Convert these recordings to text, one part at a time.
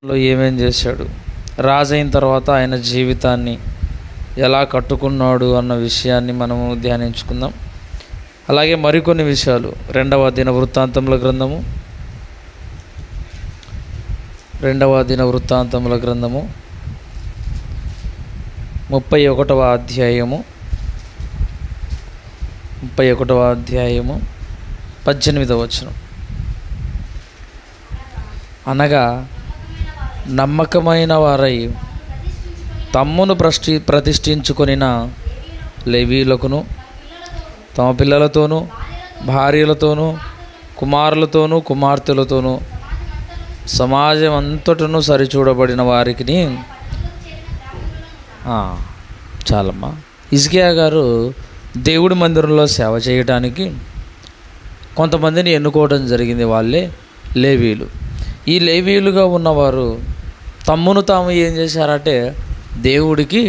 లో ఏమేం చేశాడు, రాజైన తర్వాత ఆయన జీవితాన్ని ఎలా కట్టుకున్నాడు అన్న విషయాన్ని మనము ధ్యానించుకుందాం. అలాగే మరికొన్ని విషయాలు రెండవ దినవృత్తాంతముల గ్రంథము 31వ అధ్యాయము 18వ వచనం. అనగా నమ్మకమైన వారై తమ్మును ప్రతిష్ఠించుకొనిన లేవీయులకును తమ పిల్లలతోనూ భార్యలతోనూ కుమారులతోనూ కుమార్తెలతోనూ సమాజం అంతటను సరిచూడబడిన వారికి చాలమ్మా. హిజ్కియా గారు దేవుడి మందిరంలో సేవ చేయడానికి కొంతమందిని ఎన్నుకోవడం జరిగింది. వాళ్ళే లేవీయులు. ఈ లేవీయులుగా ఉన్నవారు తమ్మును తాము ఏం చేశారంటే దేవుడికి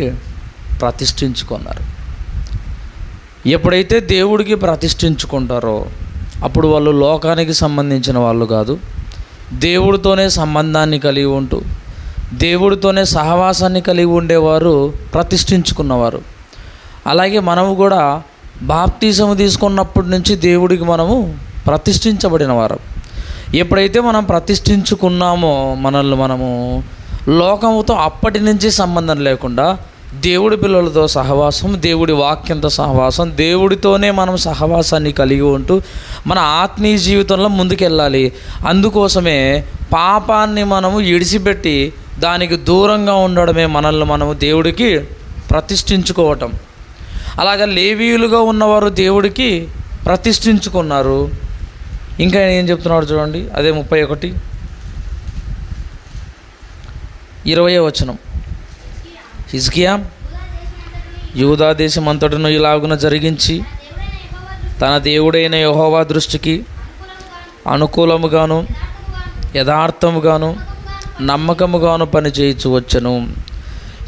ప్రతిష్ఠించుకున్నారు. ఎప్పుడైతే దేవుడికి ప్రతిష్ఠించుకుంటారో అప్పుడు వాళ్ళు లోకానికి సంబంధించిన వాళ్ళు కాదు, దేవుడితోనే సంబంధాన్ని కలిగి ఉంటూ దేవుడితోనే సహవాసాన్ని కలిగి ఉండేవారు ప్రతిష్ఠించుకున్నవారు. అలాగే మనము కూడా బాప్తిజం తీసుకున్నప్పటి నుంచి దేవుడికి మనము ప్రతిష్ఠించబడిన వారు. ఎప్పుడైతే మనం ప్రతిష్ఠించుకున్నామో మనల్ని మనము లోకముతో అప్పటి నుంచి సంబంధం లేకుండా దేవుడి పిల్లలతో సహవాసం, దేవుడి వాక్యంతో సహవాసం, దేవుడితోనే మనం సహవాసాన్ని కలిగి ఉంటూ మన ఆత్మీయ జీవితంలో ముందుకెళ్ళాలి. అందుకోసమే పాపాన్ని మనము విడిచిపెట్టి దానికి దూరంగా ఉండడమే మనల్ని మనము దేవుడికి ప్రతిష్ఠించుకోవటం. అలాగే లేవీయులుగా ఉన్నవారు దేవుడికి ప్రతిష్ఠించుకున్నారు. ఇంకా ఏం చెప్తున్నాడు చూడండి, అదే 31:20 వచనం. హిజ్కియా యూదా దేశం అంతటను ఇలాగున జరిగించి తన దేవుడైన యెహోవా దృష్టికి అనుకూలముగాను యథార్థముగాను నమ్మకముగాను పనిచేయచ్చు వచ్చను.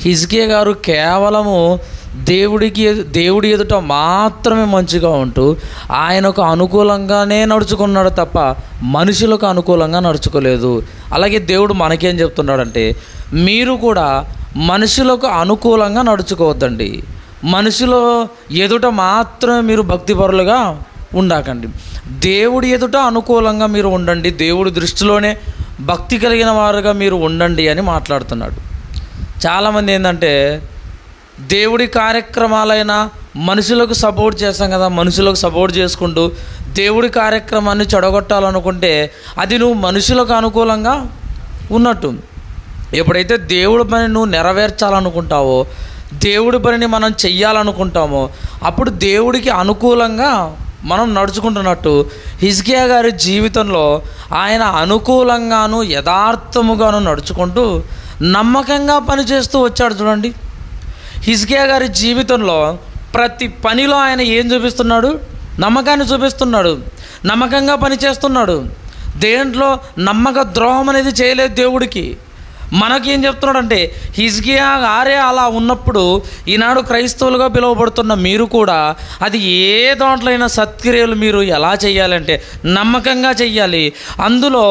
హిజ్కియా గారు కేవలము దేవుడి ఎదుట మాత్రమే మంచిగా ఉంటూ ఆయనకు అనుకూలంగానే నడుచుకున్నాడు తప్ప మనుషులకు అనుకూలంగా నడుచుకోలేదు. అలాగే దేవుడు మనకేం చెప్తున్నాడంటే మీరు కూడా మనుషులకు అనుకూలంగా నడుచుకోవద్దండి, మనుషుల ఎదుట మాత్రమే మీరు భక్తిపరులుగా ఉండకండి, దేవుడి ఎదుట అనుకూలంగా మీరు ఉండండి, దేవుడి దృష్టిలోనే భక్తి కలిగిన వారుగా మీరు ఉండండి అని మాట్లాడుతున్నాడు. చాలామంది ఏంటంటే దేవుడి కార్యక్రమాలైనా మనుషులకు సపోర్ట్ చేస్తాం కదా, మనుషులకు సపోర్ట్ చేసుకుంటూ దేవుడి కార్యక్రమాన్ని చెడగొట్టాలనుకుంటే అది నువ్వు మనుషులకు అనుకూలంగా ఉన్నట్టు. ఎప్పుడైతే దేవుడి పని నువ్వు నెరవేర్చాలనుకుంటావో, దేవుడి పనిని మనం చెయ్యాలనుకుంటామో అప్పుడు దేవుడికి అనుకూలంగా మనం నడుచుకుంటున్నట్టు హిజ్కియా గారి జీవితంలో ఆయన అనుకూలంగాను యథార్థముగాను నడుచుకుంటూ నమ్మకంగా పనిచేస్తూ వచ్చాడు. చూడండి, హిజ్కియా గారి జీవితంలో ప్రతి పనిలో ఆయన ఏం చూపిస్తున్నాడు? నమ్మకాన్ని చూపిస్తున్నాడు, నమ్మకంగా పనిచేస్తున్నాడు. దేంట్లో నమ్మక ద్రోహం అనేది చేయలేదు దేవుడికి. మనకేం చెప్తున్నాడంటే హిజ్కియా గారే అలా ఉన్నప్పుడు ఈనాడు క్రైస్తవులుగా పిలువబడుతున్న మీరు కూడా అది ఏ దాంట్లో అయినా సత్క్రియలు మీరు ఎలా చేయాలంటే నమ్మకంగా చెయ్యాలి. అందులో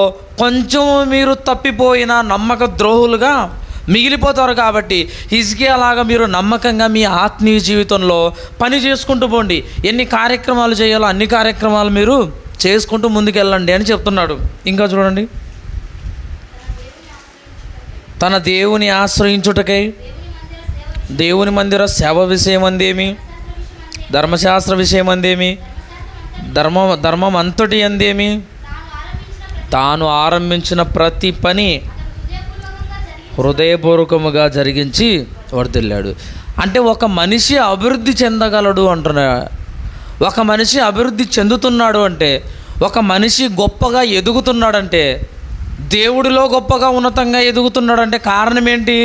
కొంచెం మీరు తప్పిపోయినా నమ్మక ద్రోహులుగా మిగిలిపోతారు. కాబట్టి హిజ్కియా లాగా మీరు నమ్మకంగా మీ ఆత్మీయ జీవితంలో పని చేసుకుంటూ పోండి, ఎన్ని కార్యక్రమాలు చేయాలో అన్ని కార్యక్రమాలు మీరు చేసుకుంటూ ముందుకెళ్ళండి అని చెప్తున్నాడు. ఇంకా చూడండి, తన దేవుని ఆశ్రయించుటకై దేవుని మందిర సేవ విషయం అందేమి, ధర్మశాస్త్ర విషయం అందేమి, ధర్మం అంతటి అందేమి తాను ఆరంభించిన ప్రతి పని హృదయపూర్వకముగా జరిగించి వర్ధిల్లాడు. అంటే ఒక మనిషి అభివృద్ధి చెందగలడు అంటున్నా, ఒక మనిషి అభివృద్ధి చెందుతున్నాడు అంటే, ఒక మనిషి గొప్పగా ఎదుగుతున్నాడంటే, దేవుడిలో గొప్పగా ఉన్నతంగా ఎదుగుతున్నాడంటే కారణం ఏంటి?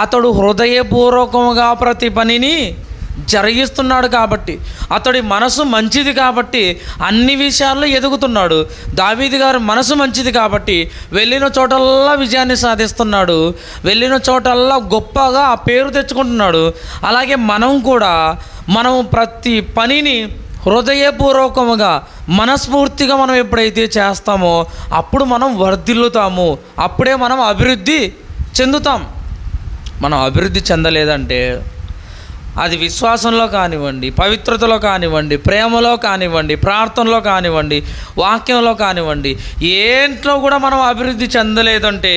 అతడు హృదయపూర్వకంగా ప్రతి పనిని జరిగిస్తున్నాడు కాబట్టి, అతడి మనసు మంచిది కాబట్టి అన్ని విషయాల్లో ఎదుగుతున్నాడు. దావీదు గారి మనసు మంచిది కాబట్టి వెళ్ళిన చోటల్లా విజయాన్ని సాధిస్తున్నాడు, వెళ్ళిన చోటల్లా గొప్పగా ఆ పేరు తెచ్చుకుంటున్నాడు. అలాగే మనం కూడా ప్రతి పనిని హృదయపూర్వకముగా మనస్ఫూర్తిగా మనం ఎప్పుడైతే చేస్తామో అప్పుడు మనం వర్ధిల్లుతాము, అప్పుడే మనం అభివృద్ధి చెందుతాం. మనం అభివృద్ధి చెందలేదంటే అది విశ్వాసంలో కానివ్వండి, పవిత్రతలో కానివ్వండి, ప్రేమలో కానివ్వండి, ప్రార్థనలో కానివ్వండి, వాక్యంలో కానివ్వండి, ఏంట్లో కూడా మనం అభివృద్ధి చెందలేదంటే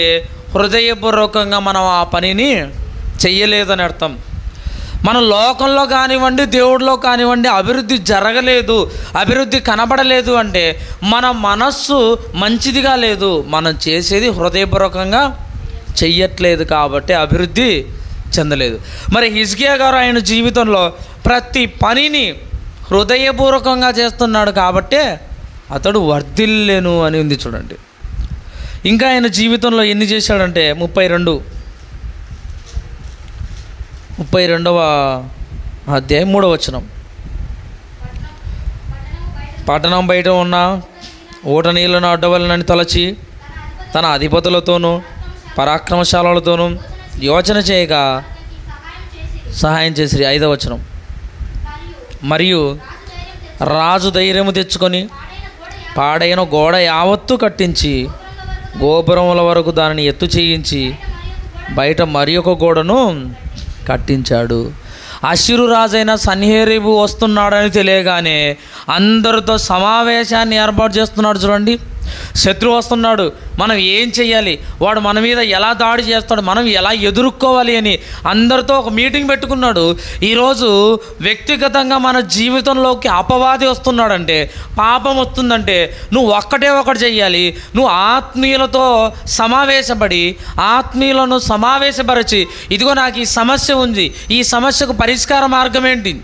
హృదయపూర్వకంగా మనం ఆ పనిని చెయ్యలేదని అర్థం. మన లోకంలో కానివ్వండి, దేవుడిలో కానివ్వండి అభివృద్ధి జరగలేదు, అభివృద్ధి కనబడలేదు అంటే మన మనస్సు మంచిదిగా లేదు, మనం చేసేది హృదయపూర్వకంగా చెయ్యట్లేదు కాబట్టి అభివృద్ధి చెందలేదు. మరి హిజ్కియా గారు ఆయన జీవితంలో ప్రతి పనిని హృదయపూర్వకంగా చేస్తున్నాడు కాబట్టే అతడు వర్ధిల్లేను అని ఉంది చూడండి. ఇంకా ఆయన జీవితంలో ఎన్ని చేశాడంటే 32వ అధ్యాయం 3వ వచనం. పట్టణం బయట ఉన్న ఊట నీళ్లను అడ్డవలనని తలచి తన అధిపతులతోనూ పరాక్రమశాలతోనూ యోచన చేయగా సహాయం చేసి 5వ వచనం. మరియు రాజు ధైర్యము తెచ్చుకొని పాడైన గోడ యావత్తు కట్టించి గోపురముల వరకు దానిని ఎత్తు చేయించి బయట మరి ఒక గోడను కట్టించాడు. అష్షూరు రాజైన సన్హెరీబు వస్తున్నాడని తెలియగానే అందరితో సమావేశాన్ని ఏర్పాటు చేస్తున్నాడు చూడండి. శత్రువు వస్తున్నాడు, మనం ఏం చెయ్యాలి, వాడు మన మీద ఎలా దాడి చేస్తాడు, మనం ఎలా ఎదుర్కోవాలి అని అందరితో ఒక మీటింగ్ పెట్టుకున్నాడు. ఈరోజు వ్యక్తిగతంగా మన జీవితంలోకి అపవాది వస్తున్నాడంటే, పాపం వస్తుందంటే నువ్వు ఒకటి చెయ్యాలి. నువ్వు ఆత్మీయులతో సమావేశపడి ఆత్మీయులను సమావేశపరిచి, ఇదిగో నాకు ఈ సమస్య ఉంది, ఈ సమస్యకు పరిష్కార మార్గం ఏంటి,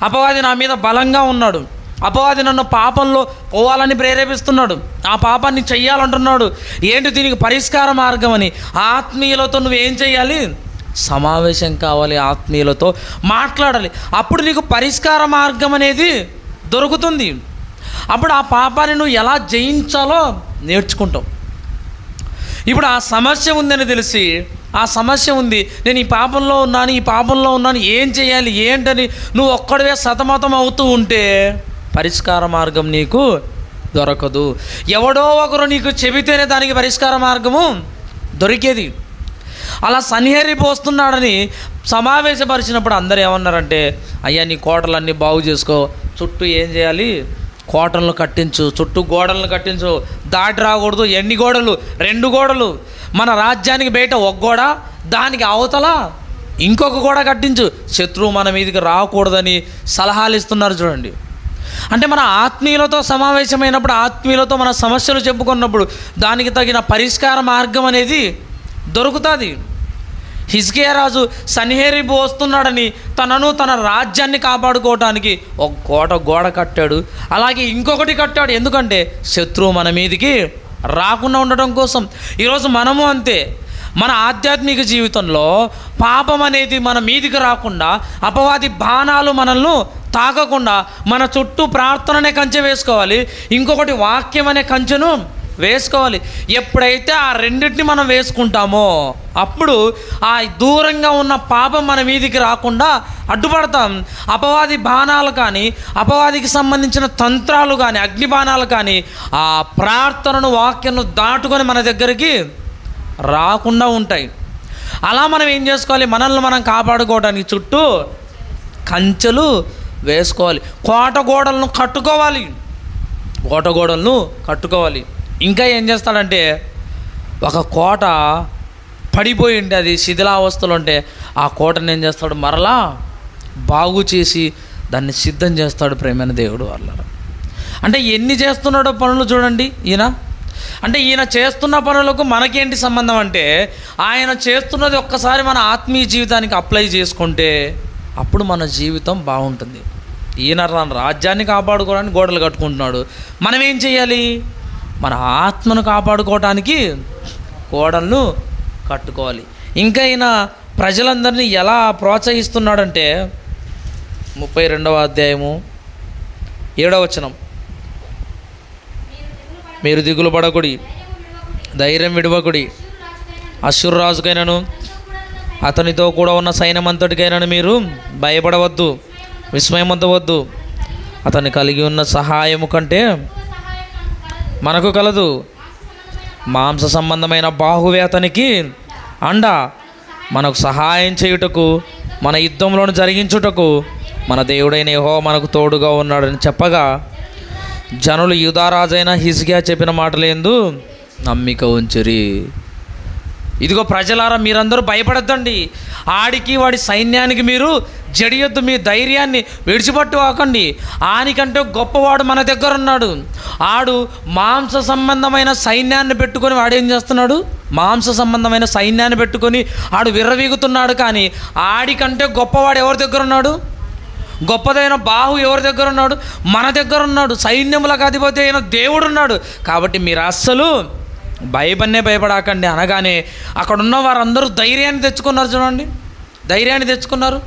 అపవాది నా మీద బలంగా ఉన్నాడు, అపవాది నన్ను పాపంలో పోవాలని ప్రేరేపిస్తున్నాడు, ఆ పాపాన్ని చెయ్యాలంటున్నాడు, ఏంటి దీనికి పరిష్కార మార్గం అని ఆత్మీయులతో నువ్వేం చేయాలి, సమావేశం కావాలి, ఆత్మీయులతో మాట్లాడాలి. అప్పుడు నీకు పరిష్కార మార్గం అనేది దొరుకుతుంది. అప్పుడు ఆ పాపాన్ని నువ్వు ఎలా జయించాలో నేర్చుకుంటావు. ఇప్పుడు ఆ సమస్య ఉందని తెలిసి, ఆ సమస్య ఉంది, నేను ఈ పాపంలో ఉన్నాను, ఏం చేయాలి ఏంటని నువ్వు ఒక్కడివే సతమతం అవుతూ ఉంటే పరిష్కార మార్గం నీకు దొరకదు. ఎవడో ఒకరు నీకు చెబితేనే దానికి పరిష్కార మార్గము దొరికేది. అలా సన్హెరీబు వస్తున్నాడని సమావేశపరిచినప్పుడు అందరూ ఏమన్నారంటే, అయ్యా నీ కోటలన్నీ బాగు చేసుకో, చుట్టూ ఏం చేయాలి, కోటలను కట్టించు, చుట్టూ గోడలను కట్టించు, దాటి రాకూడదు. ఎన్ని గోడలు? 2 గోడలు. మన రాజ్యానికి బయట ఒక గోడ, దానికి అవతల ఇంకొక గోడ కట్టించు, శత్రువు మన మీదకి రాకూడదని సలహాలు ఇస్తున్నారు చూడండి. అంటే మన ఆత్మీయులతో సమావేశమైనప్పుడు, ఆత్మీయులతో మన సమస్యలు చెప్పుకున్నప్పుడు దానికి తగిన పరిష్కార మార్గం అనేది దొరుకుతుంది. హిజ్కియా రాజు సన్హెరీబు వస్తున్నాడని తన రాజ్యాన్ని కాపాడుకోవటానికి ఒక గోడ కట్టాడు, అలాగే ఇంకొకటి కట్టాడు. ఎందుకంటే శత్రువు మన మీదికి రాకుండా ఉండటం కోసం. ఈరోజు మనము అంతే, మన ఆధ్యాత్మిక జీవితంలో పాపం అనేది మన మీదికి రాకుండా, అపవాది బాణాలు మనల్ని తాకకుండా మన చుట్టూ ప్రార్థననే కంచె వేసుకోవాలి, ఇంకొకటి వాక్యం అనే కంచెను వేసుకోవాలి. ఎప్పుడైతే ఆ రెండింటిని మనం వేసుకుంటామో అప్పుడు ఆ దూరంగా ఉన్న పాపం మన మీదికి రాకుండా అడ్డుపడతాం. అపవాది బాణాలు కానీ, అపవాదికి సంబంధించిన తంత్రాలు కానీ, అగ్ని బాణాలు కానీ ఆ ప్రార్థనను, వాక్యాన్ని దాటుకొని మన దగ్గరికి రాకుండా ఉంటాయి. అలా మనం ఏం చేసుకోవాలి, మనల్ని మనం కాపాడుకోవడానికి చుట్టూ కంచెలు వేసుకోవాలి, కోట గోడలను కట్టుకోవాలి. ఇంకా ఏం చేస్తాడంటే, ఒక కోట పడిపోయి ఉంటే, అది శిథిలావస్థలు ఉంటే ఆ కోటను ఏం చేస్తాడు, మరలా బాగు చేసి దాన్ని సిద్ధం చేస్తాడు. ప్రేమైన దేవుడు వాళ్ళ అంటే ఎన్ని చేస్తున్నాడో పనులు చూడండి ఈయన. అంటే ఈయన చేస్తున్న పనులకు మనకేంటి సంబంధం అంటే, ఆయన చేస్తున్నది ఒక్కసారి మన ఆత్మీయ జీవితానికి అప్లై చేసుకుంటే అప్పుడు మన జీవితం బాగుంటుంది. ఈయన రాజ్యాన్ని కాపాడుకోవడానికి గోడలు కట్టుకుంటున్నాడు, మనం ఏం చేయాలి, మన ఆత్మను కాపాడుకోవటానికి గోడలను కట్టుకోవాలి. ఇంకా ఈయన ప్రజలందరినీ ఎలా ప్రోత్సహిస్తున్నాడంటే 32వ అధ్యాయము 7వ వచనం. మీరు దిగులు పడకుడి, ధైర్యం విడవకుడి, అష్షూరు రాజుకైనను అతనితో కూడా ఉన్న సైన్యమంతటికైనా మీరు భయపడవద్దు, విస్మయమొందవద్దు. అతను కలిగి ఉన్న సహాయము కంటే మనకు కలదు. మాంస సంబంధమైన బాహువే అతనికి అండ. మనకు సహాయం చేయుటకు, మన యుద్ధంలోను జరిగించుటకు మన దేవుడైన యెహోవా మనకు తోడుగా ఉన్నాడని చెప్పగా జనులు యూదారాజైన హిజ్కియా చెప్పిన మాటలందు నమ్మిక ఉంచిరి. ఇదిగో ప్రజలారా, మీరందరూ భయపడద్దండి, ఆడికి వాడి సైన్యానికి మీరు జడియొద్దు, మీ ధైర్యాన్ని విడిచిపట్టుకోకండి. ఆనికంటే గొప్పవాడు మన దగ్గర ఉన్నాడు. ఆడు మాంస సంబంధమైన సైన్యాన్ని పెట్టుకొని వాడేం చేస్తున్నాడు? మాంస సంబంధమైన సైన్యాన్ని పెట్టుకొని ఆడు విర్రవీగుతున్నాడు. కానీ ఆడికంటే గొప్పవాడు ఎవరి దగ్గర ఉన్నాడు? గొప్పదైన బాహు ఎవరి దగ్గర ఉన్నాడు? మన దగ్గర ఉన్నాడు. సైన్యములకు అధిపతి అయిన దేవుడు ఉన్నాడు. కాబట్టి మీరు అస్సలు భయపడాకండి అనగానే అక్కడున్న వారందరూ ధైర్యాన్ని తెచ్చుకున్నారు. చూడండి, ధైర్యాన్ని తెచ్చుకున్నారు.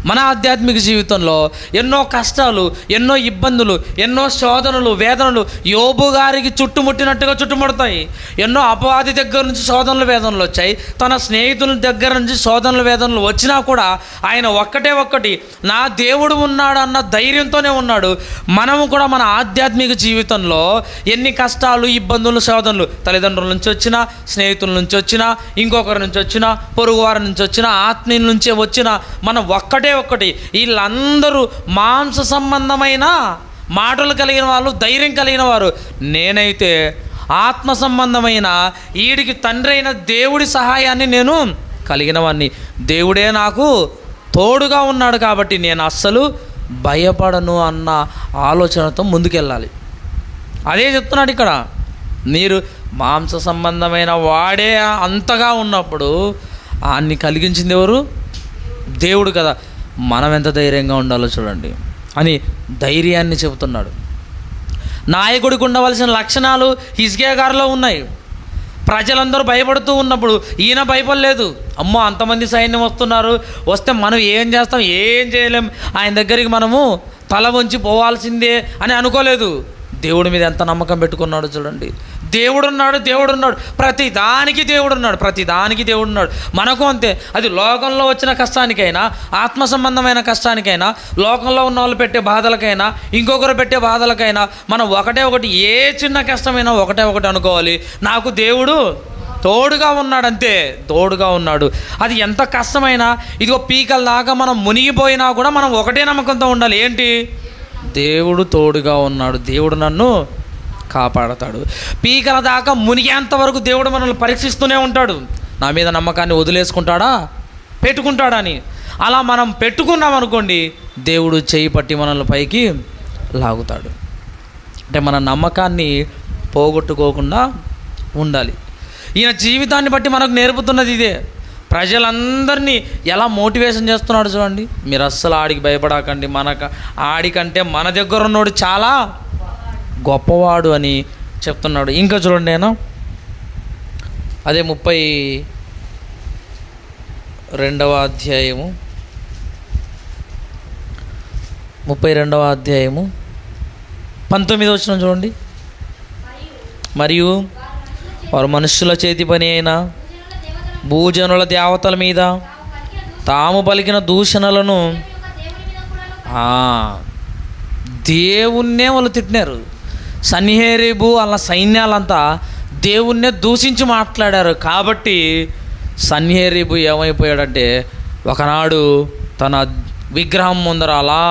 మన ఆధ్యాత్మిక జీవితంలో ఎన్నో కష్టాలు, ఎన్నో ఇబ్బందులు, ఎన్నో శోధనలు, వేదనలు యోబు గారికి చుట్టుముట్టినట్టుగా చుట్టుముడతాయి. ఎన్నో అపవాది దగ్గర నుంచి శోధనలు, వేదనలు వచ్చాయి. తన స్నేహితుల దగ్గర నుంచి శోధనలు, వేదనలు వచ్చినా కూడా ఆయన ఒక్కటి నా దేవుడు ఉన్నాడు అన్న ధైర్యంతోనే ఉన్నాడు. మనము కూడా మన ఆధ్యాత్మిక జీవితంలో ఎన్ని కష్టాలు, ఇబ్బందులు, శోధనలు తల్లిదండ్రుల నుంచి వచ్చినా, స్నేహితుల నుంచి వచ్చినా, ఇంకొకరి నుంచి వచ్చినా, పొరుగువారి నుంచి వచ్చినా, ఆత్మీయుల నుంచే వచ్చినా, మనం ఒక్కటి వీళ్ళందరూ మాంస సంబంధమైన మాటలు కలిగిన వాళ్ళు, ధైర్యం కలిగిన వారు. నేనైతే ఆత్మ సంబంధమైన వీడికి తండ్రి అయిన దేవుడి సహాయాన్ని నేను కలిగిన వాడిని. దేవుడే నాకు తోడుగా ఉన్నాడు కాబట్టి నేను అస్సలు భయపడను అన్న ఆలోచనతో ముందుకెళ్ళాలి. అదే చెప్తున్నాడు ఇక్కడ. మీరు మాంస సంబంధమైన వాడే అంతగా ఉన్నప్పుడు అన్ని కలిగించింది ఎవరు? దేవుడు కదా. మనం ఎంత ధైర్యంగా ఉండాలో చూడండి అని ధైర్యాన్ని చెబుతున్నాడు. నాయకుడికి ఉండవలసిన లక్షణాలు హిజ్కియా గారిలో ఉన్నాయి. ప్రజలందరూ భయపడుతూ ఉన్నప్పుడు ఈయన భయపడలేదు. అమ్మో, అంతమంది సైన్యం వస్తున్నారు, వస్తే మనం ఏం చేస్తాం? ఏం చేయలేం, ఆయన దగ్గరికి మనము తల వంచి పోవాల్సిందే అని అనుకోలేదు. దేవుడి మీద ఎంత నమ్మకం పెట్టుకున్నాడు చూడండి. దేవుడున్నాడు, ప్రతిదానికి దేవుడున్నాడు. మనకు అంతే. అది లోకంలో వచ్చిన కష్టానికైనా, ఆత్మ సంబంధమైన కష్టానికైనా, లోకంలో ఉన్న వాళ్ళు పెట్టే బాధలకైనా, ఇంకొకరు పెట్టే బాధలకైనా మనం ఒకటి ఏ చిన్న కష్టమైనా ఒకటి అనుకోవాలి. నాకు దేవుడు తోడుగా ఉన్నాడు, అంతే. తోడుగా ఉన్నాడు. అది ఎంత కష్టమైనా, ఇదిగో పీకల దాకా మనం మునిగిపోయినా కూడా మనం ఒకటే నమ్మకంతో ఉండాలి. ఏంటి? దేవుడు తోడుగా ఉన్నాడు, దేవుడు నన్ను కాపాడతాడు. పీకల దాకా మునిగేంత వరకు దేవుడు మనల్ని పరీక్షిస్తూనే ఉంటాడు. నా మీద నమ్మకాన్ని వదిలేసుకుంటాడా, పెట్టుకుంటాడా అని. అలా మనం పెట్టుకున్నాం అనుకోండి, దేవుడు చేయి పట్టి మనల్ని పైకి లాగుతాడు. అంటే మన నమ్మకాన్ని పోగొట్టుకోకుండా ఉండాలి. ఈయన జీవితాన్ని బట్టి మనకు నేర్పుతున్నది ఇదే. ప్రజలందరినీ ఎలా మోటివేషన్ చేస్తున్నాడు చూడండి. మీరు అస్సలు ఆడికి భయపడకండి, ఆడికంటే మన దగ్గర ఉన్నోడు చాలా గొప్పవాడు అని చెప్తున్నాడు. ఇంకా చూడండి, నేను అదే 32వ అధ్యాయము 19వ వచనం చూడండి. మరియు వారు మనుషుల చేతి పని అయిన భూజనుల దేవతల మీద తాము పలికిన దూషణలను దేవుణ్ణే వాళ్ళు తిట్టినారు. సన్హెరీబు వాళ్ళ సైన్యాలంతా దేవుణ్ణే దూషించి మాట్లాడారు. కాబట్టి సన్హెరీబు ఏమైపోయాడంటే, ఒకనాడు తన విగ్రహం ముందర అలా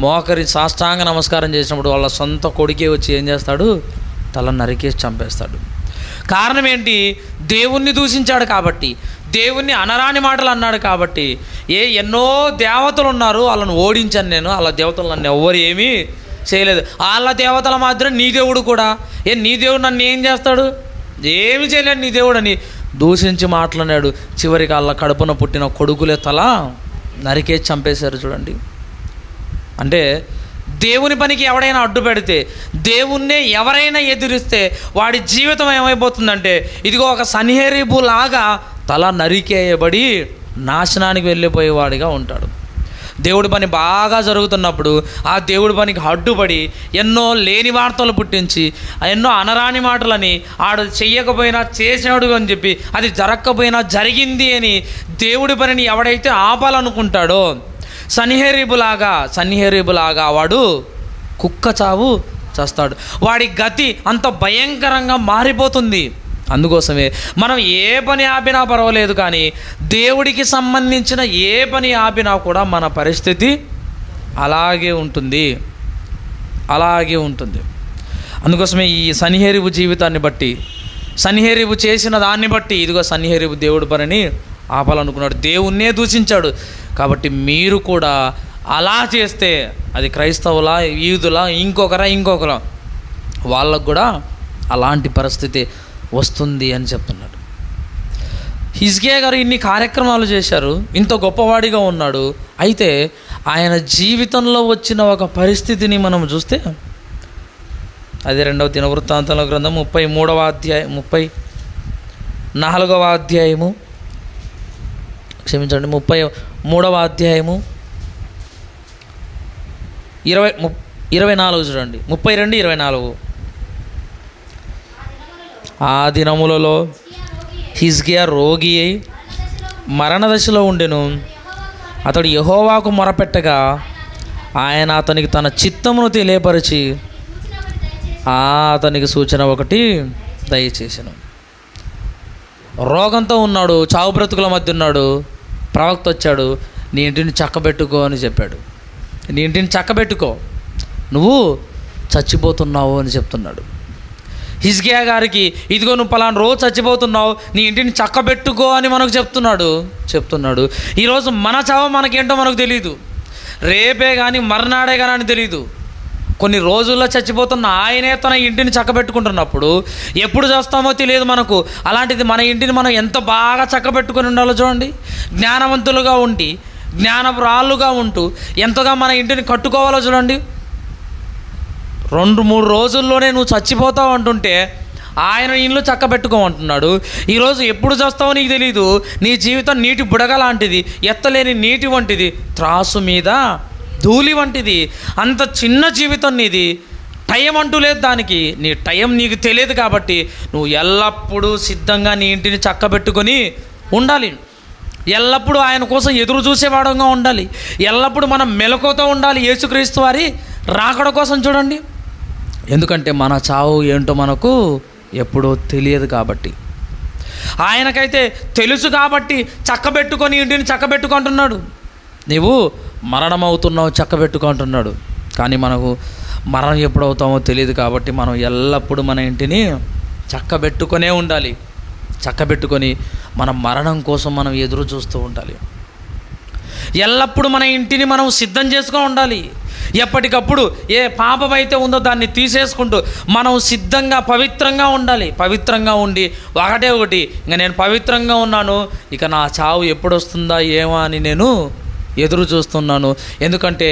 మోకరి సాష్టాంగ నమస్కారం చేసినప్పుడు వాళ్ళ సొంత కొడుకే వచ్చి ఏం చేస్తాడు? తల నరికేసి చంపేస్తాడు. కారణం ఏంటి? దేవుణ్ణి దూషించాడు కాబట్టి, దేవుణ్ణి అనరాని మాటలు అన్నాడు కాబట్టి. ఎన్నో దేవతలు ఉన్నారు, వాళ్ళని ఓడించాను నేను, వాళ్ళ దేవతలు నన్ను ఎవ్వరు ఏమీ చేయలేదు. వాళ్ళ దేవతల మాత్రం నీ దేవుడు కూడా, నీ దేవుడు నన్ను ఏం చేస్తాడు? ఏమి చేయలేడు నీ దేవుడు అని దూషించి మాట్లాడాడు. చివరికి వాళ్ళ కడుపున పుట్టిన కొడుకులే తల నరికేసి చంపేశారు చూడండి. అంటే దేవుని పనికి ఎవడైనా అడ్డు పెడితే, దేవుణ్ణే ఎవరైనా ఎదిరిస్తే వాడి జీవితం ఏమైపోతుందంటే, ఇదిగో ఒక సన్హెరీబు లాగా తల నరికేయబడి నాశనానికి వెళ్ళిపోయేవాడిగా ఉంటాడు. దేవుడి పని బాగా జరుగుతున్నప్పుడు ఆ దేవుడి పనికి అడ్డుపడి ఎన్నో లేని వార్తలు పుట్టించి, ఎన్నో అనరాని మాటలని, ఆడు చెయ్యకపోయినా చేసాడు అని చెప్పి, అది జరగకపోయినా జరిగింది అని దేవుడి పనిని ఎవడైతే ఆపాలనుకుంటాడో, సన్హెరీబులాగా వాడు కుక్క చావు చేస్తాడు. వాడి గతి అంత భయంకరంగా మారిపోతుంది. అందుకోసమే మనం ఏ పని ఆపినా పర్వాలేదు, కానీ దేవుడికి సంబంధించిన ఏ పని ఆపినా కూడా మన పరిస్థితి అలాగే ఉంటుంది. అందుకోసమే ఈ సన్హెరీబు జీవితాన్ని బట్టి, సన్హెరీబు చేసిన దాన్ని బట్టి, ఇదిగో సన్హెరీబు దేవుడి పనిని ఆపాలనుకున్నాడు, దేవుణ్ణే దూషించాడు. కాబట్టి మీరు కూడా అలా చేస్తే, అది క్రైస్తవులా, యూదులా, ఇంకొకరా వాళ్ళకు కూడా అలాంటి పరిస్థితి వస్తుంది అని చెప్తున్నాడు. హిజ్కియా గారు ఇన్ని కార్యక్రమాలు చేశారు, ఇంత గొప్పవాడిగా ఉన్నాడు. అయితే ఆయన జీవితంలో వచ్చిన ఒక పరిస్థితిని మనం చూస్తే, అది 2వ దినవృత్తాంతాల గ్రంథం 33వ అధ్యాయం 34వ అధ్యాయము 33వ అధ్యాయము 24 చూడండి. 32-24. ఆ దినములలో హిజ్కియా రోగి అయి మరణ దశలో ఉండెను. అతడు యెహోవాకు మొరపెట్టగా ఆయన అతనికి తన చిత్తమును తెలియపరిచి అతనికి సూచన ఒకటి దయచేసెను. రోగంతో ఉన్నాడు, చావు బ్రతుకుల మధ్య ఉన్నాడు. ప్రవక్త వచ్చాడు, నీ ఇంటిని చక్కబెట్టుకో అని చెప్పాడు. నీ ఇంటిని చక్కబెట్టుకో, నువ్వు చచ్చిపోతున్నావు అని చెప్తున్నాడు. హిజ్కియా గారికి, ఇదిగో నువ్వు పలానా రోజు చచ్చిపోతున్నావు, నీ ఇంటిని చక్కబెట్టుకో అని మనకు చెప్తున్నాడు. ఈరోజు మన చావు మనకేంటో మనకు తెలియదు, రేపే కానీ మర్నాడే కానీ అని తెలియదు. కొన్ని రోజుల్లో చచ్చిపోతున్న ఆయనే తన ఇంటిని చక్కబెట్టుకుంటున్నప్పుడు ఎప్పుడు చేస్తామో తెలియదు మనకు. అలాంటిది మన ఇంటిని మనం ఎంత బాగా చక్కబెట్టుకొని ఉండాలో చూడండి. జ్ఞానవంతులుగా ఉండి, జ్ఞానపురాళ్ళుగా ఉంటూ ఎంతగా మన ఇంటిని కట్టుకోవాలో చూడండి. 2-3 రోజుల్లోనే నువ్వు చచ్చిపోతావు అంటుంటే ఆయన ఇల్లు చక్కబెట్టుకోమంటున్నాడు. ఈరోజు ఎప్పుడు చేస్తావో నీకు తెలీదు. నీ జీవితం నీటి బుడగ లాంటిది, ఎత్తలేని నీటి వంటిది, త్రాసు మీద ధూళి వంటిది. అంత చిన్న జీవితం నీది, టైం అంటూ లేదు దానికి. నీ టైం నీకు తెలియదు కాబట్టి నువ్వు ఎల్లప్పుడూ సిద్ధంగా నీ ఇంటిని చక్కబెట్టుకొని ఉండాలి. ఎల్లప్పుడూ ఆయన కోసం ఎదురు చూసేవాడంగా ఉండాలి. ఎల్లప్పుడూ మనం మెలకువతో ఉండాలి యేసుక్రీస్తు వారి రాకడ కోసం చూడండి. ఎందుకంటే మన చావు ఏంటో మనకు ఎప్పుడో తెలియదు కాబట్టి. ఆయనకైతే తెలుసు కాబట్టి చక్కబెట్టుకొని ఇంటిని చక్కబెట్టుకుంటున్నాడు. నీవు మరణమవుతున్నావు చక్కబెట్టుకుంటున్నాడు. కానీ మనకు మరణం ఎప్పుడు అవుతామో తెలియదు కాబట్టి మనం ఎల్లప్పుడూ మన ఇంటిని చక్కబెట్టుకొనే ఉండాలి. చక్కబెట్టుకొని మన మరణం కోసం మనం ఎదురు చూస్తూ ఉండాలి. ఎల్లప్పుడూ మన ఇంటిని మనం సిద్ధం చేసుకొని ఉండాలి. ఎప్పటికప్పుడు ఏ పాపం అయితే ఉందో దాన్ని తీసేసుకుంటూ మనం సిద్ధంగా పవిత్రంగా ఉండాలి. పవిత్రంగా ఉండి ఒకటి ఇంకా నేను పవిత్రంగా ఉన్నాను, ఇక నా చావు ఎప్పుడు వస్తుందా ఏమో అని నేను ఎదురు చూస్తున్నాను. ఎందుకంటే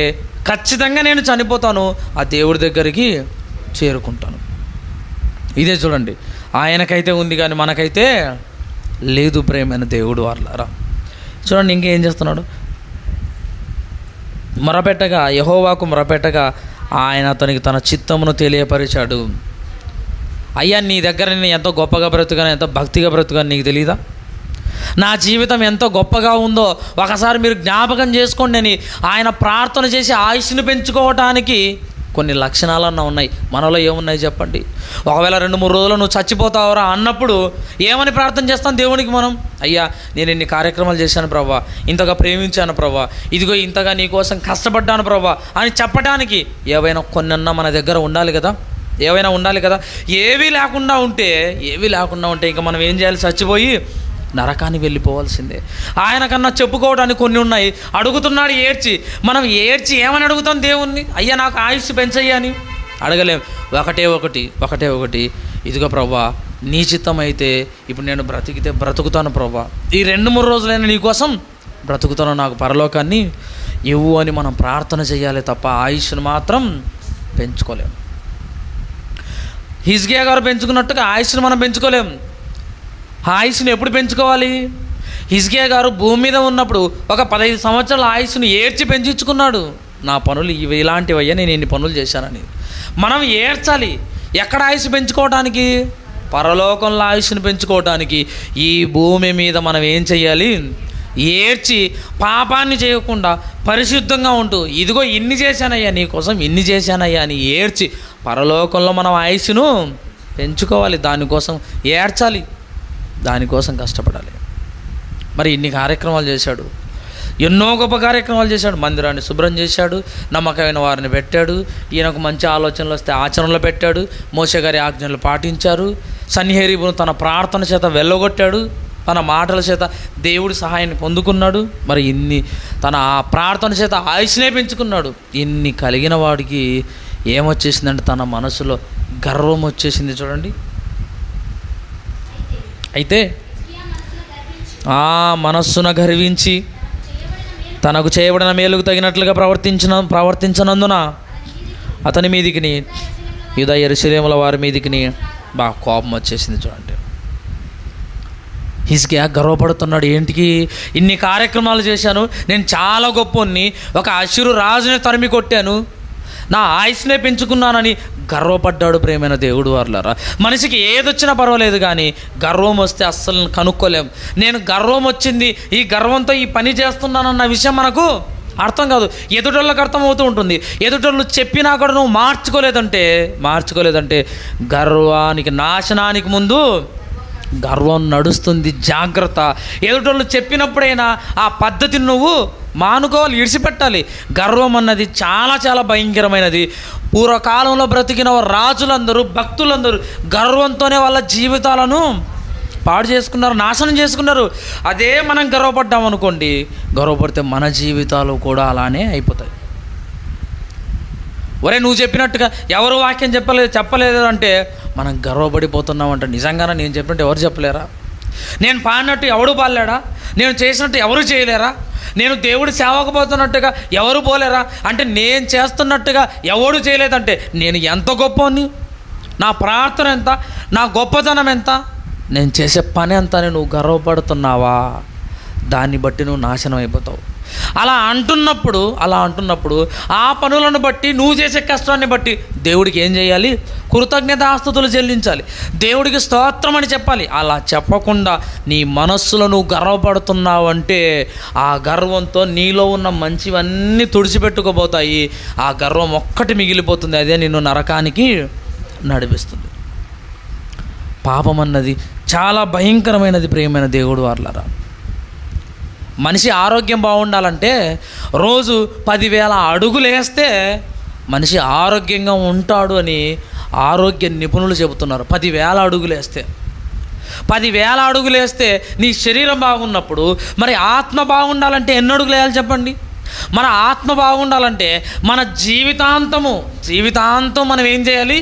ఖచ్చితంగా నేను చనిపోతాను, ఆ దేవుడి దగ్గరికి చేరుకుంటాను. ఇదే చూడండి, ఆయనకైతే ఉంది కానీ మనకైతే లేదు. ప్రేమైన దేవుడు వాళ్ళారా, చూడండి ఇంకేం చేస్తున్నాడు. మొరపెట్టగా, యెహోవాకు మొరపెట్టగా ఆయన అతనికి తన చిత్తమును తెలియపరిచాడు. అయ్యా, నీ దగ్గర నేను ఎంతో గొప్పగా బ్రతుకాను, ఎంతో భక్తిగా బ్రతుకాను, నీకు తెలీదా? నా జీవితం ఎంతో గొప్పగా ఉందో ఒకసారి మీరు జ్ఞాపకం చేసుకోండి అని ఆయన ప్రార్థన చేసి ఆయుష్ని పెంచుకోవటానికి కొన్ని లక్షణాలన్నా ఉన్నాయి. మనలో ఏమున్నాయి చెప్పండి? ఒకవేళ 2-3 రోజులు నువ్వు చచ్చిపోతావురా అన్నప్పుడు ఏమని ప్రార్థన చేస్తాం దేవునికి మనం? అయ్యా, నేను ఇన్ని కార్యక్రమాలు చేశాను ప్రభా, ఇంతగా ప్రేమించాను ప్రభా, ఇదిగో ఇంతగా నీ కోసం కష్టపడ్డాను ప్రభా అని చెప్పడానికి ఏవైనా కొన్నన్నా మన దగ్గర ఉండాలి కదా, ఏవైనా ఉండాలి కదా. ఏవీ లేకుండా ఉంటే ఇంకా మనం ఏం చేయాలి? చచ్చిపోయి నరకాన్ని వెళ్ళిపోవాల్సిందే. ఆయన కన్నా చెప్పుకోవడానికి కొన్ని ఉన్నాయి. అడుగుతున్నాడు ఏడ్చి. మనం ఏడ్చి ఏమని అడుగుతాం దేవుణ్ణి? అయ్యా నాకు ఆయుష్ పెంచయ్యా అని అడగలేం. ఒకటే ఒకటి ఇదిగో ప్రభా, నీ చిత్తం అయితే ఇప్పుడు నేను బ్రతుకుతాను ప్రభా, ఈ 2-3 రోజులైనా నీ కోసం బ్రతుకుతాను, నాకు పరలోకాన్ని ఇవ్వు అని మనం ప్రార్థన చేయాలి తప్ప ఆయుష్ను మాత్రం పెంచుకోలేం. హిజ్కియా గారు పెంచుకున్నట్టుగా ఆయుష్ను మనం పెంచుకోలేం. ఆయుష్ను ఎప్పుడు పెంచుకోవాలి? హిజ్కియా గారు భూమి మీద ఉన్నప్పుడు ఒక 15 సంవత్సరాల ఆయుష్ను ఏడ్చి పెంచుకున్నాడు. నా పనులు ఇవి ఇలాంటివయ్యా, నేను ఇన్ని పనులు చేశానని. మనం ఏడ్చాలి. ఎక్కడ ఆయుష్ పెంచుకోవడానికి? పరలోకంలో ఆయుష్ను పెంచుకోవడానికి ఈ భూమి మీద మనం ఏం చేయాలి? ఏడ్చి పాపాన్ని చేయకుండా పరిశుద్ధంగా ఉంటూ ఇదిగో ఇన్ని చేశానయ్యా నీకోసం, ఇన్ని చేశానయ్యా అని ఏడ్చి పరలోకంలో మనం ఆయుష్ను పెంచుకోవాలి. దానికోసం ఏడ్చాలి, దానికోసం కష్టపడాలి. మరి ఇన్ని కార్యక్రమాలు చేశాడు, ఎన్నో గొప్ప కార్యక్రమాలు చేశాడు. మందిరాన్ని శుభ్రం చేశాడు, నమ్మకమైన వారిని పెట్టాడు, ఈయనకు మంచి ఆలోచనలు వస్తే ఆచరణలో పెట్టాడు, మోషే గారి ఆజ్ఞలు పాటించారు. సన్హెరీబును తన ప్రార్థన చేత వెళ్ళగొట్టాడు, తన మాటల చేత దేవుడి సహాయాన్ని పొందుకున్నాడు. మరి ఇన్ని తన ఆ ప్రార్థన చేత ఆయుష్నే పెంచుకున్నాడు. ఇన్ని కలిగిన వాడికి ఏమొచ్చేసిందంటే తన మనసులో గర్వం వచ్చేసింది. చూడండి, అయితే ఆ మనస్సున గర్వించి తనకు చేయబడిన మేలుకు తగినట్లుగా ప్రవర్తించనందున అతని మీదికి యూదా యెరూషలేముల వారి మీదికి బాగా కోపం వచ్చేసింది. చూడండి, హిజ్కియా గర్వపడుతున్నాడు. ఏంటికి ఇన్ని కార్యక్రమాలు చేశాను, నేను చాలా గొప్పని, ఒక అష్షూరు రాజుని తరిమి కొట్టాను, నా ఆయుష్నే పెంచుకున్నానని గర్వపడ్డాడు. ప్రేమైన దేవుడు వారలారా, మనిషికి ఏదొచ్చినా పర్వాలేదు, కానీ గర్వం వస్తే అస్సలు కనుక్కోలేం. నేను గర్వం వచ్చింది, ఈ గర్వంతో ఈ పని చేస్తున్నానన్న విషయం మనకు అర్థం కాదు. ఎదుటోళ్ళకి అర్థమవుతూ ఉంటుంది. ఎదుటోళ్ళు చెప్పినా కూడా నువ్వు మార్చుకోలేదంటే గర్వానికి, నాశనానికి ముందు గర్వం నడుస్తుంది. జాగ్రత్త. ఎదుటోళ్ళు చెప్పినప్పుడైనా ఆ పద్ధతిని నువ్వు మానుకోవాలి, ఇడిచిపెట్టాలి. గర్వం అన్నది చాలా చాలా భయంకరమైనది. పూర్వకాలంలో బ్రతికిన రాజులందరూ, భక్తులందరూ గర్వంతోనే వాళ్ళ జీవితాలను పాడు చేసుకున్నారు, నాశనం చేసుకున్నారు. అదే మనం గర్వపడ్డామనుకోండి, గర్వపడితే మన జీవితాలు కూడా అలానే అయిపోతాయి. ఒరే నువ్వు చెప్పినట్టుగా ఎవరు వాక్యం చెప్పలేదు అంటే మనం గర్వపడిపోతున్నామంట. నిజంగానే నేను చెప్పినట్టు ఎవరు చెప్పలేరా? నేను పాడినట్టు ఎవడు పాడలేడా? నేను చేసినట్టు ఎవరు చేయలేరా? నేను దేవుడి సేవకు పోతున్నట్టుగా ఎవరు పోలేరా? అంటే నేను చేస్తున్నట్టుగా ఎవడు చేయలేదంటే నేను ఎంత గొప్పని, నా ప్రార్థన ఎంత, నా గొప్పతనం ఎంత, నేను చేసే పని ఎంత అని నువ్వు గర్వపడుతున్నావా? దాన్ని బట్టి నువ్వు నాశనం అయిపోతావు. అలా అంటున్నప్పుడు ఆ పనులను బట్టి, నువ్వు చేసే కష్టాన్ని బట్టి దేవుడికి ఏం చేయాలి? కృతజ్ఞతాస్తుతులు చెల్లించాలి, దేవుడికి స్తోత్రం అని చెప్పాలి. అలా చెప్పకుండా నీ మనస్సులో నువ్వు గర్వపడుతున్నావంటే ఆ గర్వంతో నీలో ఉన్న మంచివన్నీ తుడిచిపెట్టుకోబోతాయి. ఆ గర్వం ఒక్కటి మిగిలిపోతుంది, అదే నిన్ను నరకానికి నడిపిస్తుంది. పాపం అన్నది చాలా భయంకరమైనది. ప్రియమైన దేవుడు వారలారా, మనిషి ఆరోగ్యం బాగుండాలంటే రోజు 10,000 అడుగులు వేస్తే మనిషి ఆరోగ్యంగా ఉంటాడు అని ఆరోగ్య నిపుణులు చెబుతున్నారు. 10,000 అడుగులు వేస్తే, 10,000 అడుగులు వేస్తే నీ శరీరం బాగున్నప్పుడు మరి ఆత్మ బాగుండాలంటే ఎన్ని అడుగులు వేయాలి చెప్పండి? మన ఆత్మ బాగుండాలంటే మన జీవితాంతం మనం ఏం చేయాలి?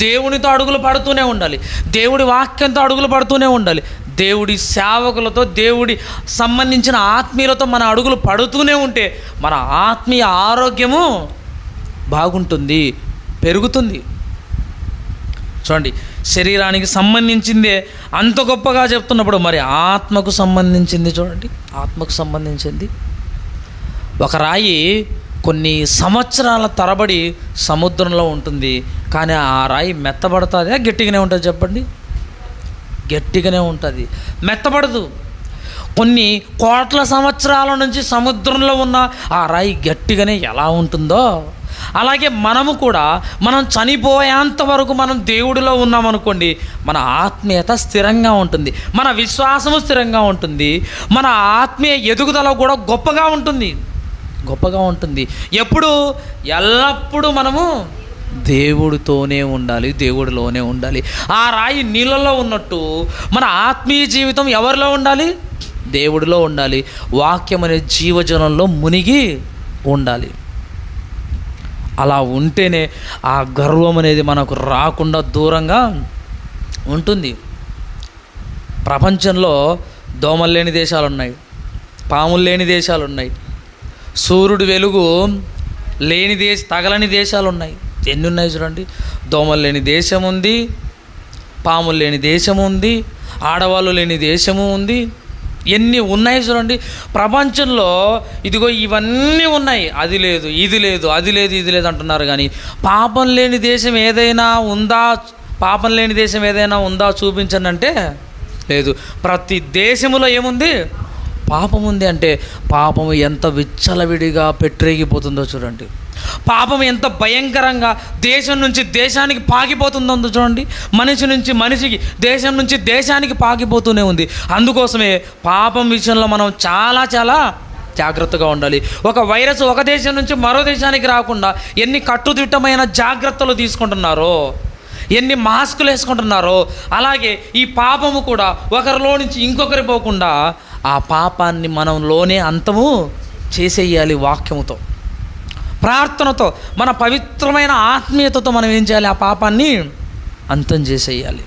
దేవునితో అడుగులు పడుతూనే ఉండాలి, దేవుడి వాక్యంతో అడుగులు పడుతూనే ఉండాలి, దేవుడి సేవకులతో, దేవుడి సంబంధించిన ఆత్మీయులతో మన అడుగులు పడుతూనే ఉంటే మన ఆత్మీయ ఆరోగ్యము బాగుంటుంది, పెరుగుతుంది. చూడండి, శరీరానికి సంబంధించిందే అంత గొప్పగా చెప్తున్నప్పుడు మరి ఆత్మకు సంబంధించింది చూడండి, ఆత్మకు సంబంధించింది. ఒక రాయి కొన్ని సంవత్సరాల తరబడి సముద్రంలో ఉంటుంది, కానీ ఆ రాయి మెత్తబడుతుందా గట్టిగానే ఉంటుంది చెప్పండి? గట్టిగానే ఉంటుంది, మెత్తబడదు. కొన్ని కోట్ల సంవత్సరాల నుంచి సముద్రంలో ఉన్న ఆ రాయి గట్టిగానే ఎలా ఉంటుందో అలాగే మనము కూడా, మనం చనిపోయేంత వరకు మనం దేవుడిలో ఉన్నామనుకోండి, మన ఆత్మీయత స్థిరంగా ఉంటుంది, మన విశ్వాసము స్థిరంగా ఉంటుంది, మన ఆత్మీయ ఎదుగుదల కూడా గొప్పగా ఉంటుంది. ఎప్పుడు? ఎల్లప్పుడూ మనము దేవుడితోనే ఉండాలి, దేవుడిలోనే ఉండాలి. ఆ రాయి నీళ్ళలో ఉన్నట్టు మన ఆత్మీయ జీవితం ఎవరిలో ఉండాలి? దేవుడిలో ఉండాలి. వాక్యం అనే జీవజనంలో మునిగి ఉండాలి. అలా ఉంటేనే ఆ గర్వం అనేది మనకు రాకుండా దూరంగా ఉంటుంది. ప్రపంచంలో దోమలు లేని దేశాలు ఉన్నాయి, పాములు లేని దేశాలు ఉన్నాయి, సూర్యుడు వెలుగు లేని తగలని దేశాలు ఉన్నాయి. ఎన్ని ఉన్నాయి చూడండి. దోమలు లేని దేశం ఉంది, పాములు లేని దేశం ఉంది, ఆడవాళ్ళు లేని దేశము ఉంది. ఎన్ని ఉన్నాయి చూడండి ప్రపంచంలో. ఇదిగో ఇవన్నీ ఉన్నాయి, అది లేదు, ఇది లేదు, అది లేదు, ఇది లేదు అంటున్నారు, కానీ పాపం లేని దేశం ఏదైనా ఉందా చూపించండి అంటే లేదు. ప్రతి దేశంలో ఏముంది? పాపం ఉంది అంటే పాపము ఎంత విచ్చలవిడిగా పెట్టరేగిపోతుందో చూడండి. పాపం ఎంత భయంకరంగా దేశం నుంచి దేశానికి పాకిపోతుందో చూడండి. మనిషి నుంచి మనిషికి, దేశం నుంచి దేశానికి పాకిపోతూనే ఉంది. అందుకోసమే పాపం విషయంలో మనం చాలా చాలా జాగ్రత్తగా ఉండాలి. ఒక వైరస్ ఒక దేశం నుంచి మరో దేశానికి రాకుండా ఎన్ని కట్టుదిట్టమైన జాగ్రత్తలు తీసుకుంటున్నారో, ఎన్ని మాస్కులు వేసుకుంటున్నారో, అలాగే ఈ పాపము కూడా ఒకరిలో నుంచి ఇంకొకరి పోకుండా ఆ పాపాన్ని మనంలోనే అంతము చేసేయాలి. వాక్యముతో, ప్రార్థనతో, మన పవిత్రమైన ఆత్మీయతతో మనం ఏం చేయాలి? ఆ పాపాన్ని అంతం చేసేయాలి.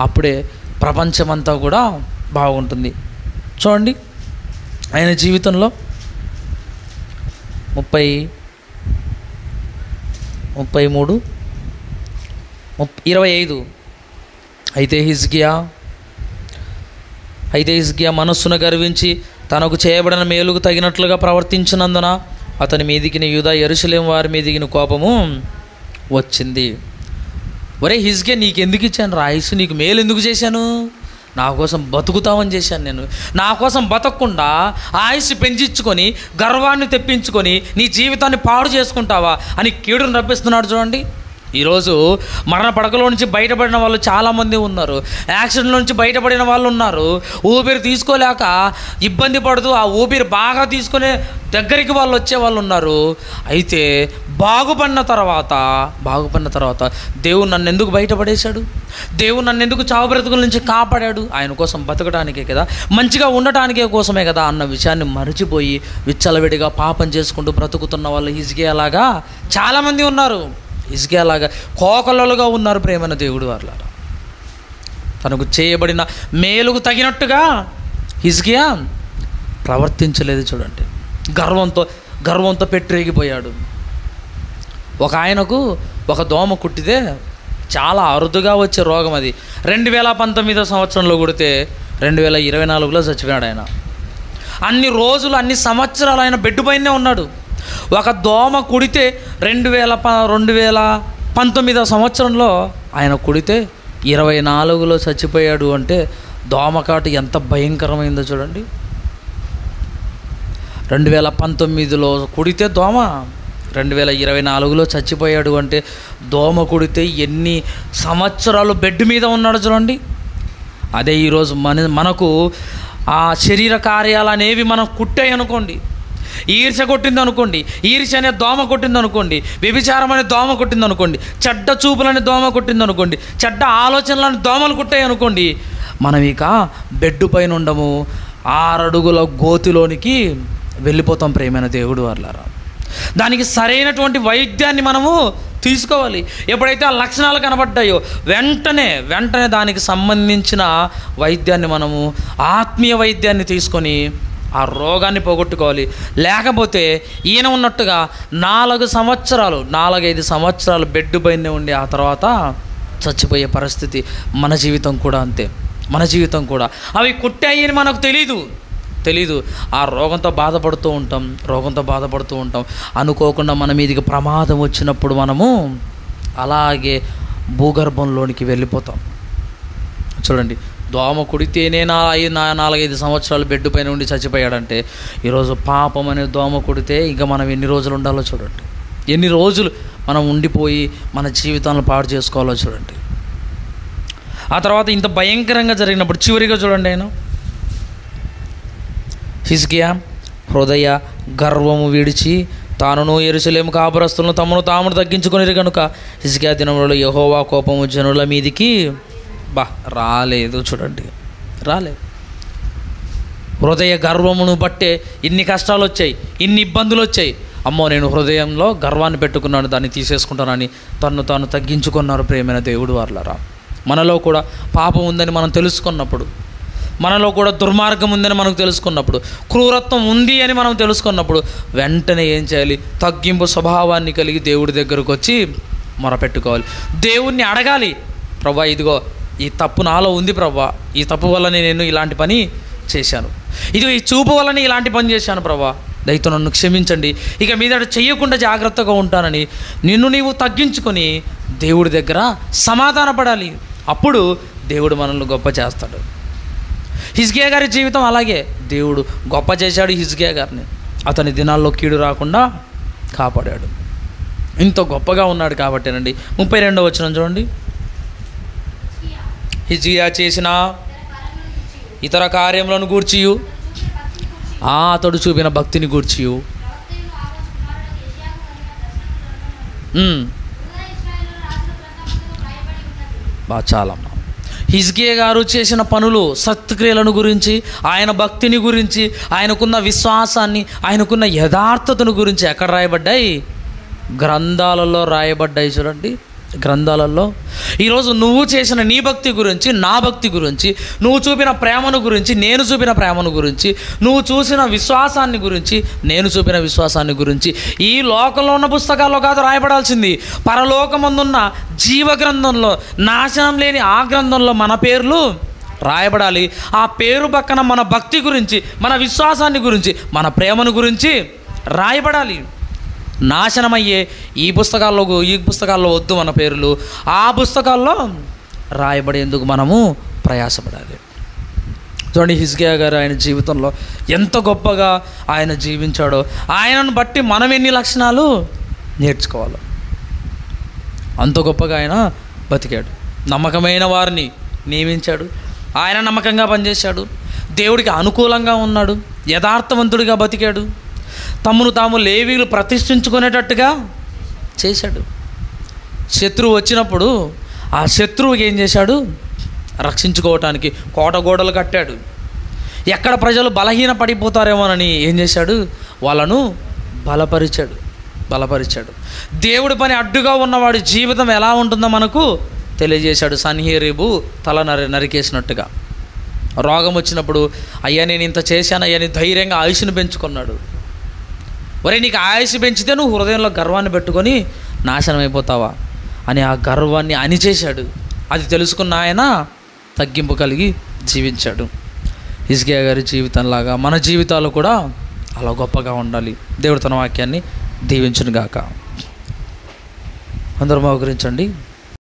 అప్పుడే ప్రపంచమంతా కూడా బాగుంటుంది. చూడండి, ఆయన జీవితంలో 25 అయితే హిజ్కియా మనస్సును గర్వించి తనకు చేయబడిన మేలుకు తగినట్లుగా ప్రవర్తించినందున అతని మీదికి యూదా యెరూషలేము వారి మీదికి కోపము వచ్చింది. ఒరే హిజ్కియా, నీకు ఎందుకు ఇచ్చాను రాయిసు? నీకు మేలు ఎందుకు చేశాను? నా కోసం బతుకుతామని చేశాను నేను. నా కోసం బతకకుండా ఆయుష్ పెంచుకొని గర్వాన్ని తెప్పించుకొని నీ జీవితాన్ని పాడు చేసుకుంటావా అని కీడును రప్పిస్తున్నాడు. చూడండి, ఈరోజు మరణ పడకలో నుంచి బయటపడిన వాళ్ళు చాలామంది ఉన్నారు. యాక్సిడెంట్ నుంచి బయటపడిన వాళ్ళు ఉన్నారు. ఊపిరి తీసుకోలేక ఇబ్బంది పడుతూ ఆ ఊపిరి బాగా తీసుకునే దగ్గరికి వాళ్ళు వచ్చే వాళ్ళు ఉన్నారు. అయితే బాగుపడిన తర్వాత దేవుడు నన్ను ఎందుకు బయటపడేశాడు? దేవుడు నన్ను ఎందుకు చావు బ్రతుకుల నుంచి కాపాడాడు? ఆయన కోసం బతకడానికే కదా, మంచిగా ఉండటానికే కోసమే కదా అన్న విషయాన్ని మరచిపోయి విచ్చలవిడిగా పాపం చేసుకుంటూ బ్రతుకుతున్న వాళ్ళు హిజ్కియాలాగా చాలామంది ఉన్నారు. హిజ్కియాలాగా కోకలలుగా ఉన్నారు. ప్రేమైన దేవుడు వాళ్ళారా, తనకు చేయబడిన మేలుకు తగినట్టుగా హిజ్కియా ప్రవర్తించలేదు. చూడండి, గర్వంతో పెట్టిరేగిపోయాడు. ఒక ఆయనకు ఒక దోమ కుట్టితే చాలా అరుదుగా వచ్చే రోగం అది. 2019 సంవత్సరంలో కుడితే 2024లో చచ్చిపోయాడు ఆయన. అన్ని రోజులు అన్ని సంవత్సరాలు ఆయన బెడ్ పైనే ఉన్నాడు. ఒక దోమ కుడితే 2019 సంవత్సరంలో ఆయన కుడితే 24లో చచ్చిపోయాడు. అంటే దోమకాటు ఎంత భయంకరమైందో చూడండి. 2019లో కుడితే దోమ, 2024లో చచ్చిపోయాడు. అంటే దోమ కుడితే ఎన్ని సంవత్సరాలు బెడ్ మీద ఉన్నాడు చూడండి. అదే ఈరోజు మనకు ఆ శరీర కార్యాలు అనేవి మనం కుట్టాయి అనుకోండి, ఈర్ష్య కొట్టింది అనుకోండి, ఈర్ష్య అనే దోమ కొట్టింది అనుకోండి, వ్యభిచారం అనే దోమ కొట్టింది అనుకోండి, చెడ్డ చూపులని దోమ కొట్టింది అనుకోండి, చెడ్డ ఆలోచనలని దోమలు కొట్టాయి అనుకోండి, మనం ఇక బెడ్ పైన ఉండము, 6 అడుగుల గోతిలోనికి వెళ్ళిపోతాం. ప్రేమైన దేవుడు వాళ్ళారా, దానికి సరైనటువంటి వైద్యాన్ని మనము తీసుకోవాలి. ఎప్పుడైతే ఆ లక్షణాలు కనబడ్డాయో వెంటనే దానికి సంబంధించిన వైద్యాన్ని మనము, ఆత్మీయ వైద్యాన్ని తీసుకొని ఆ రోగాన్ని పోగొట్టుకోవాలి. లేకపోతే ఈయన ఉన్నట్టుగా 4-5 సంవత్సరాలు బెడ్ పైనే ఉండి ఆ తర్వాత చచ్చిపోయే పరిస్థితి. మన జీవితం కూడా అంతే. మన జీవితం కూడా అవి కుట్టాయని మనకు తెలీదు. ఆ రోగంతో బాధపడుతూ ఉంటాం. అనుకోకుండా మన మీదికి ప్రమాదం వచ్చినప్పుడు మనము అలాగే భూగర్భంలోనికి వెళ్ళిపోతాం. చూడండి, దోమ కుడితేనే 4-5 సంవత్సరాలు బెడ్ పైన ఉండి చచ్చిపోయాడంటే, ఈరోజు పాపం అనే దోమ కుడితే ఇంకా మనం ఎన్ని రోజులు ఉండాలో చూడండి. ఎన్ని రోజులు మనం ఉండిపోయి మన జీవితాలను పాడు చేసుకోవాలో చూడండి. ఆ తర్వాత ఇంత భయంకరంగా జరిగినప్పుడు చివరిగా చూడండి, ఆయన హిజ్కియా హృదయ గర్వము విడిచి తానును యెరూషలేము కాపురస్తులను తామును తగ్గించుకొనిరి కనుక హిజ్కియా దినములలో యెహోవా కోపము జనుల మీదికి రాలేదు. చూడండి, రాలేదు. హృదయ గర్వమును బట్టే ఇన్ని కష్టాలు వచ్చాయి, ఇన్ని ఇబ్బందులు వచ్చాయి. అమ్మో, నేను హృదయంలో గర్వాన్ని పెట్టుకున్నాను, దాన్ని తీసేసుకుంటానని తాను తగ్గించుకున్నారు. ప్రేమైన దేవుడు వాళ్ళారా, మనలో కూడా పాపం ఉందని మనం తెలుసుకున్నప్పుడు, మనలో కూడా దుర్మార్గం ఉందని మనకు తెలుసుకున్నప్పుడు, క్రూరత్వం ఉంది అని మనం తెలుసుకున్నప్పుడు వెంటనే ఏం చేయాలి? తగ్గింపు స్వభావాన్ని కలిగి దేవుడి దగ్గరకు వచ్చి మొరపెట్టుకోవాలి. దేవుణ్ణి అడగాలి, ప్రభా ఇదిగో ఈ తప్పు నాలో ఉంది ప్రభా, ఈ తప్పు వల్లనే నేను ఇలాంటి పని చేశాను, ఇదిగో ఈ చూపు వల్లనే ఇలాంటి పని చేశాను ప్రభా, దయతో నన్ను క్షమించండి, ఇక మీదట చేయకుండా జాగ్రత్తగా ఉంటానని నిన్ను నీవు తగ్గించుకొని దేవుడి దగ్గర సమాధానపడాలి. అప్పుడు దేవుడు మనల్ని గొప్ప చేస్తాడు. హిజ్కియా గారి జీవితం అలాగే. దేవుడు గొప్ప చేశాడు హిజ్కియా గారిని, అతని దినాల్లో కీడు రాకుండా కాపాడాడు. ఇంత గొప్పగా ఉన్నాడు కాబట్టేనండి 32వ వచనం చూడండి. హిజ్కియా చేసిన ఇతర కార్యములను గూర్చియు అతడు చూపిన భక్తిని గూర్చియు చాలా. హిజ్కియా గారు చేసిన పనులు, సత్క్రియలను గురించి, ఆయన భక్తిని గురించి, ఆయనకున్న విశ్వాసాన్ని, ఆయనకున్న యథార్థతను గురించి ఎక్కడ రాయబడ్డాయి? గ్రంథాలలో రాయబడ్డాయి. చూడండి, గ్రంథాలలో. ఈరోజు నువ్వు చేసిన నీ భక్తి గురించి, నా భక్తి గురించి, నువ్వు చూపిన ప్రేమను గురించి, నేను చూపిన ప్రేమను గురించి, నువ్వు చూసిన విశ్వాసాన్ని గురించి, నేను చూపిన విశ్వాసాన్ని గురించి ఈ లోకంలో ఉన్న పుస్తకాల్లో కాదు రాయబడాల్సింది, పరలోకమందున్న జీవ గ్రంథంలో, నాశనం లేని ఆ గ్రంథంలో మన పేర్లు రాయబడాలి. ఆ పేరు పక్కన మన భక్తి గురించి, మన విశ్వాసాన్ని గురించి, మన ప్రేమను గురించి రాయబడాలి. నాశనమయ్యే ఈ పుస్తకాల్లో వద్దు మన పేర్లు, ఆ పుస్తకాల్లో రాయబడేందుకు మనము ప్రయాసపడాలి. చూడండి, హిజ్కియా గారు ఆయన జీవితంలో ఎంత గొప్పగా ఆయన జీవించాడో, ఆయనను బట్టి మనం ఎన్ని లక్షణాలు నేర్చుకోవాలి. అంత గొప్పగా ఆయన బతికాడు. నమ్మకమైన వారిని నియమించాడు, ఆయన నమ్మకంగా పనిచేశాడు, దేవుడికి అనుకూలంగా ఉన్నాడు, యథార్థవంతుడిగా బతికాడు, తమను తాము లేవీలు ప్రతిష్ఠించుకునేటట్టుగా చేశాడు. శత్రువు వచ్చినప్పుడు ఆ శత్రువుకి ఏం చేశాడు? రక్షించుకోవటానికి కోట గోడలు కట్టాడు. ఎక్కడ ప్రజలు బలహీన పడిపోతారేమోనని ఏం చేశాడు? వాళ్ళను బలపరిచాడు. దేవుడి పని అడ్డుగా ఉన్నవాడి జీవితం ఎలా ఉంటుందో మనకు తెలియజేశాడు. సన్హెరీబు తల నరికేసినట్టుగా. రోగం వచ్చినప్పుడు, అయ్యా నేను ఇంత చేశానయ్యా అని ధైర్యంగా ఆయుష్ను పెంచుకున్నాడు. ఒరే, నీకు ఆయుష్ పెంచితే నువ్వు హృదయంలో గర్వాన్ని పెట్టుకొని నాశనం అయిపోతావా అని ఆ గర్వాన్ని అణిచేశాడు. అది తెలుసుకున్న ఆయన తగ్గింపు కలిగి జీవించాడు. హిజ్కియా గారి జీవితంలాగా మన జీవితాలు కూడా అలా గొప్పగా ఉండాలి. దేవుడు తన వాక్యాన్ని దీవించును గాక. అందరూ మోకరించండి.